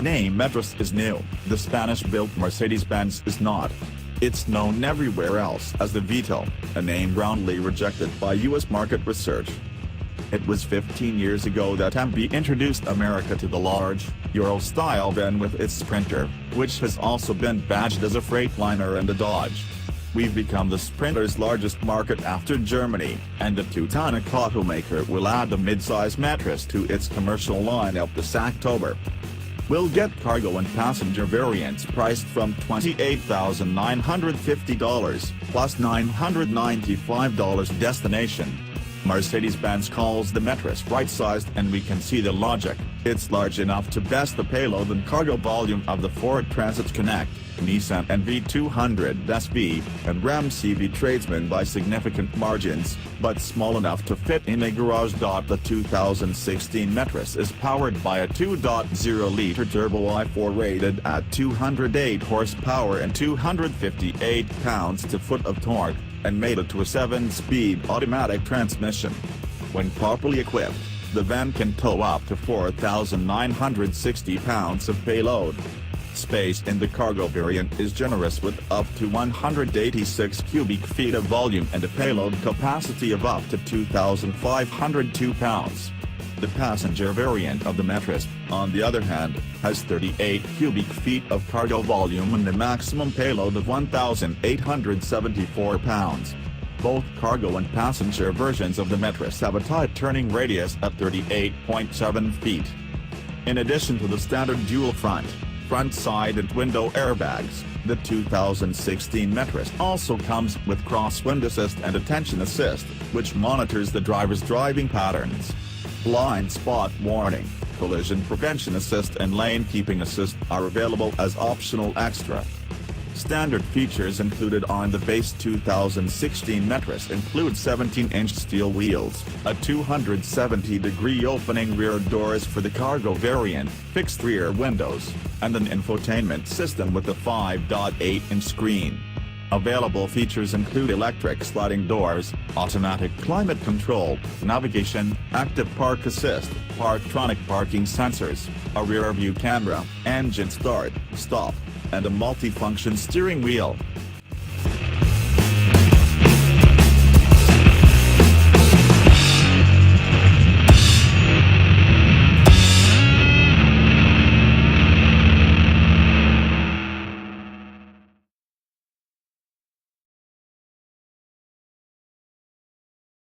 name Metris is new, the Spanish-built Mercedes-Benz is not. It's known everywhere else as the Vito, a name roundly rejected by U.S. market research. It was 15 years ago that MB introduced America to the large, Euro-style van with its Sprinter, which has also been badged as a Freightliner and a Dodge. We've become the Sprinter's largest market after Germany, and the Teutonic automaker will add the mid-size Metris to its commercial lineup this October. We'll get cargo and passenger variants priced from $28,950 plus $995 destination. Mercedes-Benz calls the Metris right-sized, and we can see the logic. It's large enough to best the payload and cargo volume of the Ford Transit Connect, Nissan NV200 SV, and Ram CV Tradesman by significant margins, but small enough to fit in a garage. The 2016 Metris is powered by a 2.0-liter turbo i4 rated at 208 horsepower and 258 pounds-to-foot of torque, and mated to a 7-speed automatic transmission. When properly equipped, the van can tow up to 4,960 pounds of payload. Space in the cargo variant is generous with up to 186 cubic feet of volume and a payload capacity of up to 2,502 pounds. The passenger variant of the Metris, on the other hand, has 38 cubic feet of cargo volume and a maximum payload of 1,874 pounds. Both cargo and passenger versions of the Metris have a tight turning radius at 38.7 feet. In addition to the standard dual front side and window airbags, the 2016 Metris also comes with crosswind assist and attention assist, which monitors the driver's driving patterns. Blind spot warning, collision prevention assist and lane keeping assist are available as optional extra. Standard features included on the base 2016 Metris include 17-inch steel wheels, a 270-degree opening rear doors for the cargo variant, fixed rear windows, and an infotainment system with a 5.8-inch screen. Available features include electric sliding doors, automatic climate control, navigation, active park assist, Parktronic parking sensors, a rear-view camera, engine start, stop, and a multi-function steering wheel.